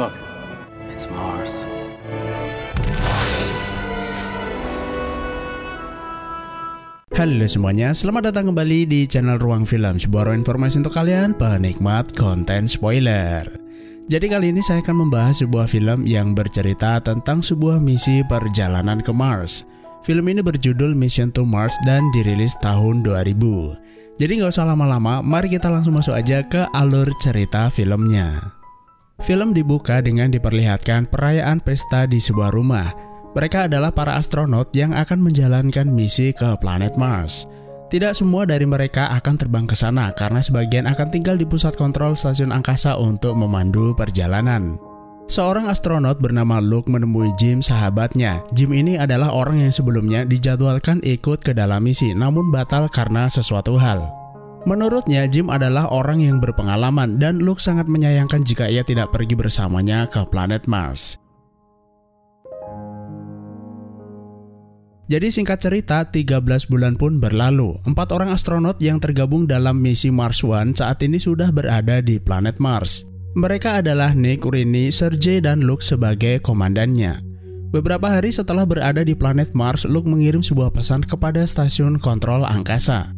Look, it's Mars. Halo semuanya, selamat datang kembali di channel Ruang Film, sebuah informasi untuk kalian penikmat konten spoiler. Jadi kali ini saya akan membahas sebuah film yang bercerita tentang sebuah misi perjalanan ke Mars. Film ini berjudul Mission to Mars dan dirilis tahun 2000. Jadi nggak usah lama-lama, mari kita langsung masuk aja ke alur cerita filmnya. Film dibuka dengan diperlihatkan perayaan pesta di sebuah rumah. Mereka adalah para astronot yang akan menjalankan misi ke planet Mars. Tidak semua dari mereka akan terbang ke sana karena sebagian akan tinggal di pusat kontrol stasiun angkasa untuk memandu perjalanan. Seorang astronot bernama Luke menemui Jim, sahabatnya. Jim ini adalah orang yang sebelumnya dijadwalkan ikut ke dalam misi namun batal karena sesuatu hal. Menurutnya, Jim adalah orang yang berpengalaman dan Luke sangat menyayangkan jika ia tidak pergi bersamanya ke planet Mars. Jadi singkat cerita, 13 bulan pun berlalu. 4 orang astronot yang tergabung dalam misi Mars One saat ini sudah berada di planet Mars. Mereka adalah Nick, Rini, Sergey, dan Luke sebagai komandannya. Beberapa hari setelah berada di planet Mars, Luke mengirim sebuah pesan kepada stasiun kontrol angkasa.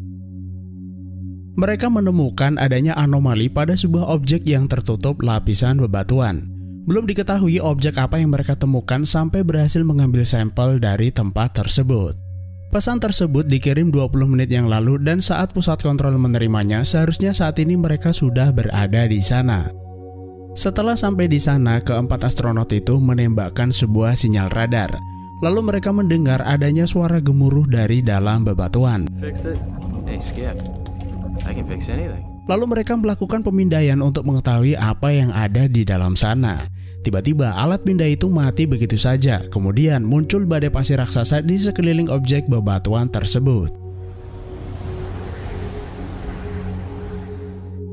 Mereka menemukan adanya anomali pada sebuah objek yang tertutup lapisan bebatuan. Belum diketahui objek apa yang mereka temukan sampai berhasil mengambil sampel dari tempat tersebut. Pesan tersebut dikirim 20 menit yang lalu dan saat pusat kontrol menerimanya, seharusnya saat ini mereka sudah berada di sana. Setelah sampai di sana, keempat astronot itu menembakkan sebuah sinyal radar. Lalu mereka mendengar adanya suara gemuruh dari dalam bebatuan. Fix it? Hey, Skip. I can fix anything. Lalu mereka melakukan pemindaian untuk mengetahui apa yang ada di dalam sana. Tiba-tiba alat pindah itu mati begitu saja. Kemudian muncul badai pasir raksasa di sekeliling objek bebatuan tersebut.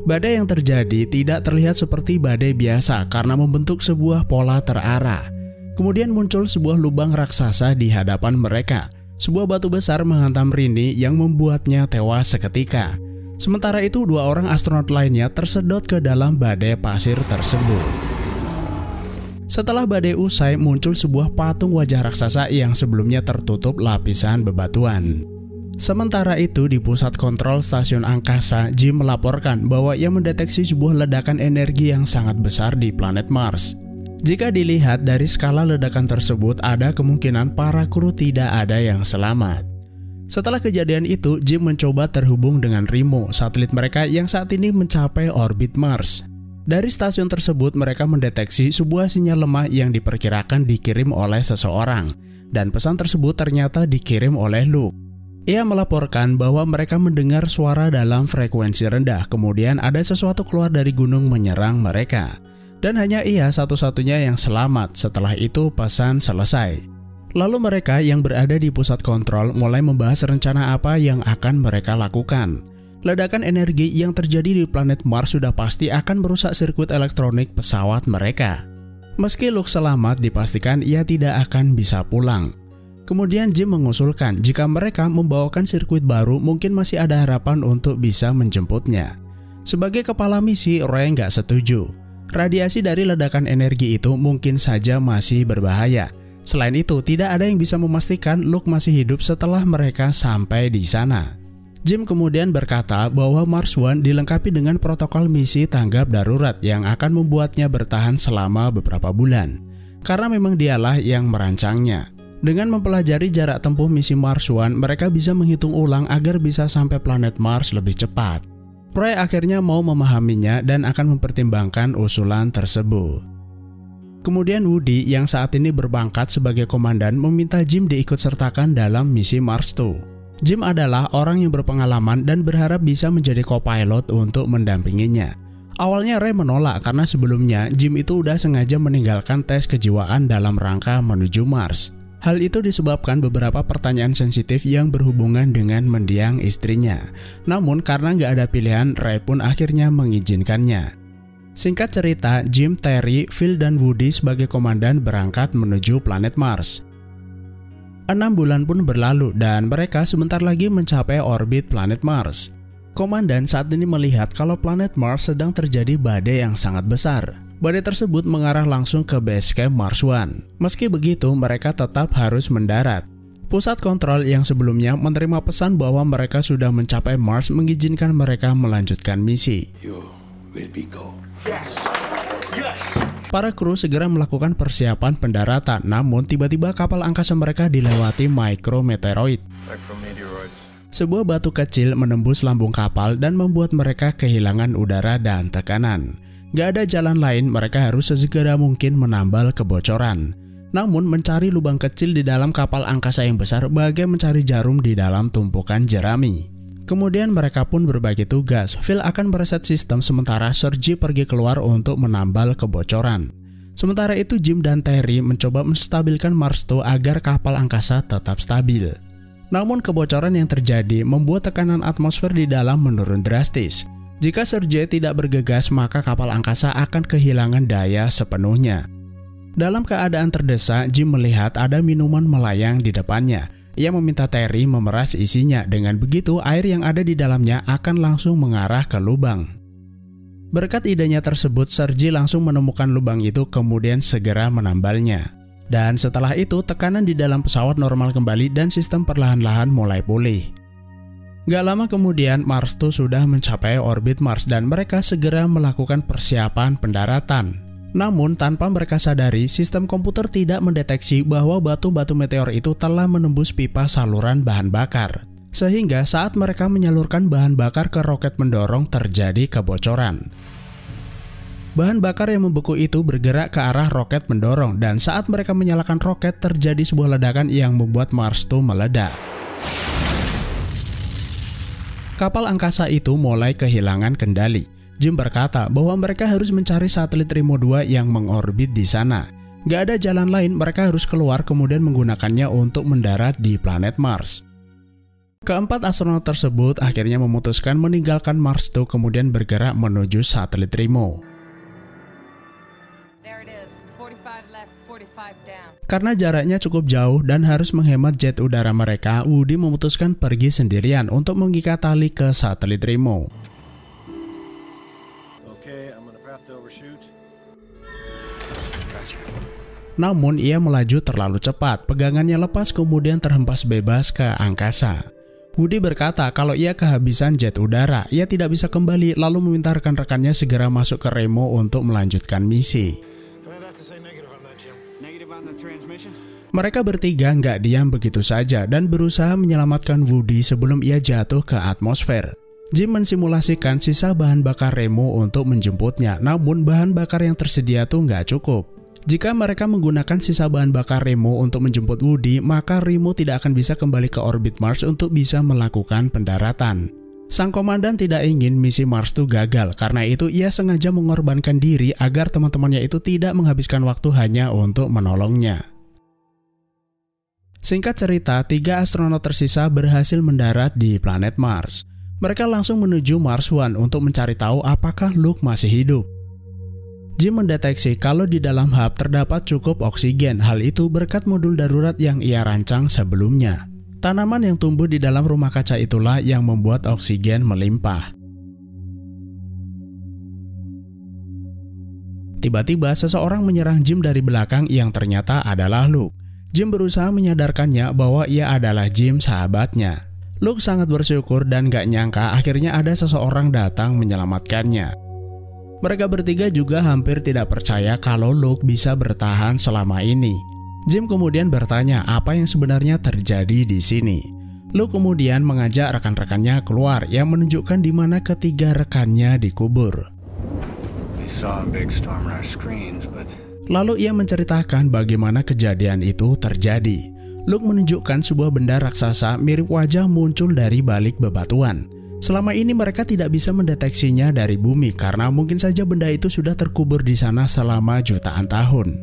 Badai yang terjadi tidak terlihat seperti badai biasa karena membentuk sebuah pola terarah. Kemudian muncul sebuah lubang raksasa di hadapan mereka. Sebuah batu besar menghantam Rini yang membuatnya tewas seketika. Sementara itu, 2 orang astronot lainnya tersedot ke dalam badai pasir tersebut. Setelah badai usai, muncul sebuah patung wajah raksasa yang sebelumnya tertutup lapisan bebatuan. Sementara itu, di pusat kontrol stasiun angkasa, Jim melaporkan bahwa ia mendeteksi sebuah ledakan energi yang sangat besar di planet Mars. Jika dilihat dari skala ledakan tersebut, ada kemungkinan para kru tidak ada yang selamat. Setelah kejadian itu, Jim mencoba terhubung dengan Rimo, satelit mereka yang saat ini mencapai orbit Mars. Dari stasiun tersebut, mereka mendeteksi sebuah sinyal lemah yang diperkirakan dikirim oleh seseorang, dan pesan tersebut ternyata dikirim oleh Luke. Ia melaporkan bahwa mereka mendengar suara dalam frekuensi rendah, kemudian ada sesuatu keluar dari gunung menyerang mereka. Dan hanya ia satu-satunya yang selamat. Setelah itu, pesan selesai. Lalu mereka yang berada di pusat kontrol mulai membahas rencana apa yang akan mereka lakukan. Ledakan energi yang terjadi di planet Mars sudah pasti akan merusak sirkuit elektronik pesawat mereka. Meski Luke selamat, dipastikan ia tidak akan bisa pulang. Kemudian Jim mengusulkan jika mereka membawakan sirkuit baru, mungkin masih ada harapan untuk bisa menjemputnya. Sebagai kepala misi, Ray nggak setuju. Radiasi dari ledakan energi itu mungkin saja masih berbahaya. Selain itu, tidak ada yang bisa memastikan Luke masih hidup setelah mereka sampai di sana. Jim kemudian berkata bahwa Mars One dilengkapi dengan protokol misi tanggap darurat yang akan membuatnya bertahan selama beberapa bulan. Karena memang dialah yang merancangnya. Dengan mempelajari jarak tempuh misi Mars One, mereka bisa menghitung ulang agar bisa sampai planet Mars lebih cepat. Roy akhirnya mau memahaminya dan akan mempertimbangkan usulan tersebut. Kemudian Woody yang saat ini berpangkat sebagai komandan meminta Jim diikutsertakan dalam misi Mars 2. Jim adalah orang yang berpengalaman dan berharap bisa menjadi co-pilot untuk mendampinginya. Awalnya Ray menolak karena sebelumnya Jim itu udah sengaja meninggalkan tes kejiwaan dalam rangka menuju Mars. Hal itu disebabkan beberapa pertanyaan sensitif yang berhubungan dengan mendiang istrinya. Namun karena nggak ada pilihan, Ray pun akhirnya mengizinkannya. Singkat cerita, Jim, Terry, Phil, dan Woody sebagai komandan berangkat menuju planet Mars. 6 bulan pun berlalu dan mereka sebentar lagi mencapai orbit planet Mars. Komandan saat ini melihat kalau planet Mars sedang terjadi badai yang sangat besar. Badai tersebut mengarah langsung ke base camp Mars One. Meski begitu, mereka tetap harus mendarat. Pusat kontrol yang sebelumnya menerima pesan bahwa mereka sudah mencapai Mars mengizinkan mereka melanjutkan misi. Para kru segera melakukan persiapan pendaratan, namun tiba-tiba kapal angkasa mereka dilewati micrometeoroid. Sebuah batu kecil menembus lambung kapal dan membuat mereka kehilangan udara dan tekanan. Gak ada jalan lain, mereka harus sesegera mungkin menambal kebocoran. Namun mencari lubang kecil di dalam kapal angkasa yang besar bagai mencari jarum di dalam tumpukan jerami. Kemudian mereka pun berbagi tugas. Phil akan mereset sistem sementara Sergi pergi keluar untuk menambal kebocoran. Sementara itu Jim dan Terry mencoba menstabilkan Mars 2 agar kapal angkasa tetap stabil. Namun kebocoran yang terjadi membuat tekanan atmosfer di dalam menurun drastis. Jika Sergei tidak bergegas, maka kapal angkasa akan kehilangan daya sepenuhnya. Dalam keadaan terdesak, Jim melihat ada minuman melayang di depannya. Ia meminta Terry memeras isinya, dengan begitu air yang ada di dalamnya akan langsung mengarah ke lubang. Berkat idenya tersebut, Sergei langsung menemukan lubang itu kemudian segera menambalnya. Dan setelah itu, tekanan di dalam pesawat normal kembali dan sistem perlahan-lahan mulai pulih. Gak lama kemudian, Mars 2 sudah mencapai orbit Mars dan mereka segera melakukan persiapan pendaratan. Namun, tanpa mereka sadari, sistem komputer tidak mendeteksi bahwa batu-batu meteor itu telah menembus pipa saluran bahan bakar. Sehingga saat mereka menyalurkan bahan bakar ke roket mendorong terjadi kebocoran. Bahan bakar yang membeku itu bergerak ke arah roket mendorong dan saat mereka menyalakan roket terjadi sebuah ledakan yang membuat Mars 2 meledak. Kapal angkasa itu mulai kehilangan kendali. Jim berkata bahwa mereka harus mencari satelit Remo 2 yang mengorbit di sana. Gak ada jalan lain, mereka harus keluar kemudian menggunakannya untuk mendarat di planet Mars. Keempat astronot tersebut akhirnya memutuskan meninggalkan Mars 2 kemudian bergerak menuju satelit Remo. Karena jaraknya cukup jauh dan harus menghemat jet udara mereka, Woody memutuskan pergi sendirian untuk mengikat tali ke satelit Remo. Namun ia melaju terlalu cepat, pegangannya lepas kemudian terhempas bebas ke angkasa. Woody berkata kalau ia kehabisan jet udara, ia tidak bisa kembali lalu meminta rekan-rekannya segera masuk ke Remo untuk melanjutkan misi. Mereka bertiga nggak diam begitu saja dan berusaha menyelamatkan Woody sebelum ia jatuh ke atmosfer. Jim mensimulasikan sisa bahan bakar Remo untuk menjemputnya, namun bahan bakar yang tersedia tuh nggak cukup. Jika mereka menggunakan sisa bahan bakar Remo untuk menjemput Woody, maka Remo tidak akan bisa kembali ke orbit Mars untuk bisa melakukan pendaratan. Sang komandan tidak ingin misi Mars 2 gagal, karena itu ia sengaja mengorbankan diri agar teman-temannya itu tidak menghabiskan waktu hanya untuk menolongnya. Singkat cerita, 3 astronot tersisa berhasil mendarat di planet Mars. Mereka langsung menuju Mars One untuk mencari tahu apakah Luke masih hidup. Jim mendeteksi kalau di dalam hub terdapat cukup oksigen, hal itu berkat modul darurat yang ia rancang sebelumnya. Tanaman yang tumbuh di dalam rumah kaca itulah yang membuat oksigen melimpah. Tiba-tiba seseorang menyerang Jim dari belakang yang ternyata adalah Luke. Jim berusaha menyadarkannya bahwa ia adalah Jim, sahabatnya. Luke sangat bersyukur dan gak nyangka akhirnya ada seseorang datang menyelamatkannya. Mereka bertiga juga hampir tidak percaya kalau Luke bisa bertahan selama ini. Jim kemudian bertanya apa yang sebenarnya terjadi di sini. Luke kemudian mengajak rekan-rekannya keluar yang menunjukkan di mana ketiga rekannya dikubur. Lalu ia menceritakan bagaimana kejadian itu terjadi. Luke menunjukkan sebuah benda raksasa mirip wajah muncul dari balik bebatuan. Selama ini mereka tidak bisa mendeteksinya dari bumi karena mungkin saja benda itu sudah terkubur di sana selama jutaan tahun.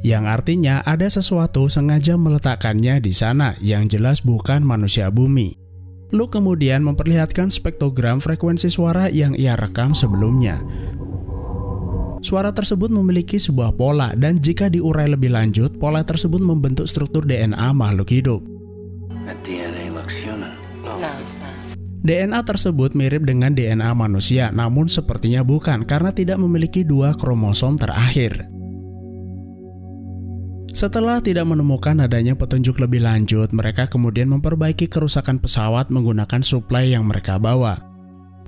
Yang artinya ada sesuatu sengaja meletakkannya di sana yang jelas bukan manusia bumi. Luke kemudian memperlihatkan spektrogram frekuensi suara yang ia rekam sebelumnya. Suara tersebut memiliki sebuah pola dan jika diurai lebih lanjut, pola tersebut membentuk struktur DNA makhluk hidup. DNA tersebut mirip dengan DNA manusia, namun sepertinya bukan karena tidak memiliki 2 kromosom terakhir. Setelah tidak menemukan adanya petunjuk lebih lanjut, mereka kemudian memperbaiki kerusakan pesawat menggunakan suplai yang mereka bawa.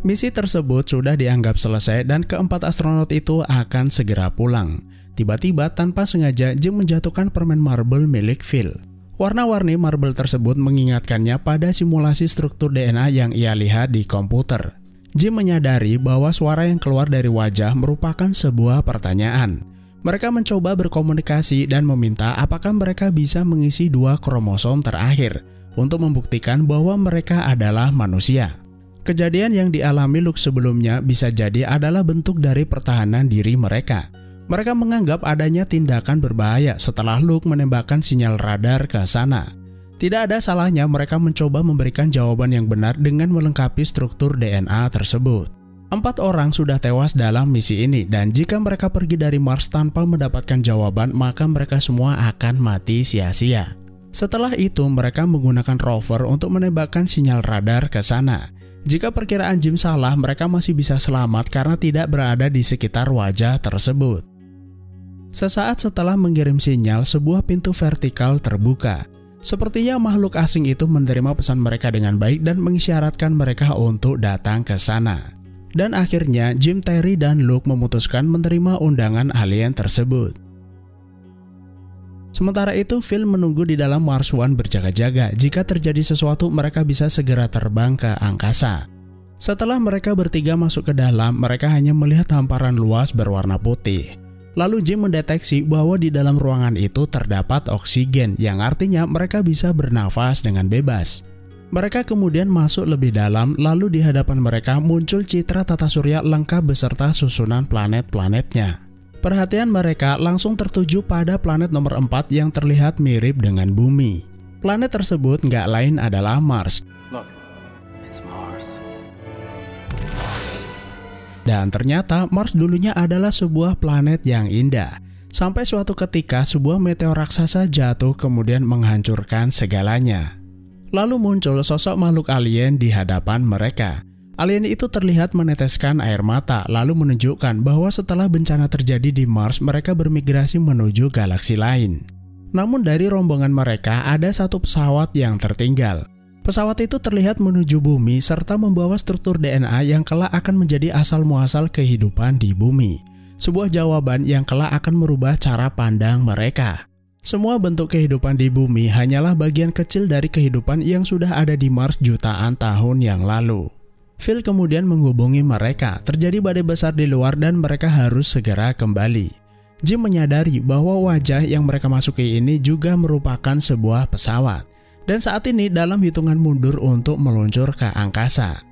Misi tersebut sudah dianggap selesai dan keempat astronot itu akan segera pulang. Tiba-tiba tanpa sengaja Jim menjatuhkan permen marble milik Phil. Warna-warni marble tersebut mengingatkannya pada simulasi struktur DNA yang ia lihat di komputer. Jim menyadari bahwa suara yang keluar dari wajah merupakan sebuah pertanyaan. Mereka mencoba berkomunikasi dan meminta apakah mereka bisa mengisi 2 kromosom terakhir untuk membuktikan bahwa mereka adalah manusia. Kejadian yang dialami Luke sebelumnya bisa jadi adalah bentuk dari pertahanan diri mereka. Mereka menganggap adanya tindakan berbahaya setelah Luke menembakkan sinyal radar ke sana. Tidak ada salahnya mereka mencoba memberikan jawaban yang benar dengan melengkapi struktur DNA tersebut. 4 orang sudah tewas dalam misi ini dan jika mereka pergi dari Mars tanpa mendapatkan jawaban, maka mereka semua akan mati sia-sia. Setelah itu mereka menggunakan rover untuk menembakkan sinyal radar ke sana. Jika perkiraan Jim salah, mereka masih bisa selamat karena tidak berada di sekitar wajah tersebut. Sesaat setelah mengirim sinyal, sebuah pintu vertikal terbuka. Sepertinya makhluk asing itu menerima pesan mereka dengan baik dan mengisyaratkan mereka untuk datang ke sana. Dan akhirnya Jim, Terry, dan Luke memutuskan menerima undangan alien tersebut. Sementara itu, Phil menunggu di dalam Mars One berjaga-jaga. Jika terjadi sesuatu, mereka bisa segera terbang ke angkasa. Setelah mereka bertiga masuk ke dalam, mereka hanya melihat hamparan luas berwarna putih. Lalu Jim mendeteksi bahwa di dalam ruangan itu terdapat oksigen, yang artinya mereka bisa bernafas dengan bebas. Mereka kemudian masuk lebih dalam, lalu di hadapan mereka muncul citra tata surya lengkap beserta susunan planet-planetnya. Perhatian mereka langsung tertuju pada planet nomor 4 yang terlihat mirip dengan bumi. Planet tersebut nggak lain adalah Mars. Look, it's Mars. Dan ternyata Mars dulunya adalah sebuah planet yang indah. Sampai suatu ketika sebuah meteor raksasa jatuh kemudian menghancurkan segalanya. Lalu muncul sosok makhluk alien di hadapan mereka. Alien itu terlihat meneteskan air mata, lalu menunjukkan bahwa setelah bencana terjadi di Mars, mereka bermigrasi menuju galaksi lain. Namun dari rombongan mereka, ada satu pesawat yang tertinggal. Pesawat itu terlihat menuju bumi, serta membawa struktur DNA yang kelak akan menjadi asal-muasal kehidupan di bumi. Sebuah jawaban yang kelak akan merubah cara pandang mereka. Semua bentuk kehidupan di bumi hanyalah bagian kecil dari kehidupan yang sudah ada di Mars jutaan tahun yang lalu. Phil kemudian menghubungi mereka, terjadi badai besar di luar dan mereka harus segera kembali. Jim menyadari bahwa wajah yang mereka masuki ini juga merupakan sebuah pesawat. Dan saat ini dalam hitungan mundur untuk meluncur ke angkasa.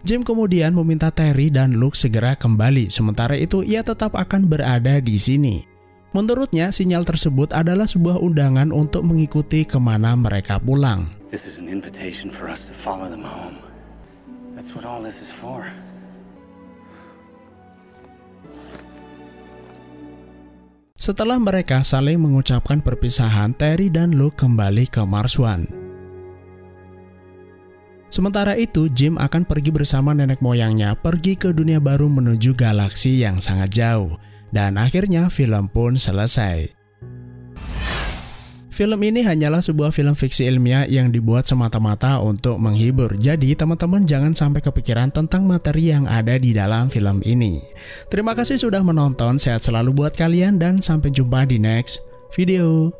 Jim kemudian meminta Terry dan Luke segera kembali, sementara itu ia tetap akan berada di sini. Menurutnya sinyal tersebut adalah sebuah undangan untuk mengikuti kemana mereka pulang. This is an invitation for us to follow them home. That's what all this is for. Setelah mereka saling mengucapkan perpisahan, Terry dan Luke kembali ke Mars One. Sementara itu, Jim akan pergi bersama nenek moyangnya pergi ke dunia baru menuju galaksi yang sangat jauh. Dan akhirnya film pun selesai. Film ini hanyalah sebuah film fiksi ilmiah yang dibuat semata-mata untuk menghibur. Jadi teman-teman jangan sampai kepikiran tentang materi yang ada di dalam film ini. Terima kasih sudah menonton, sehat selalu buat kalian dan sampai jumpa di next video.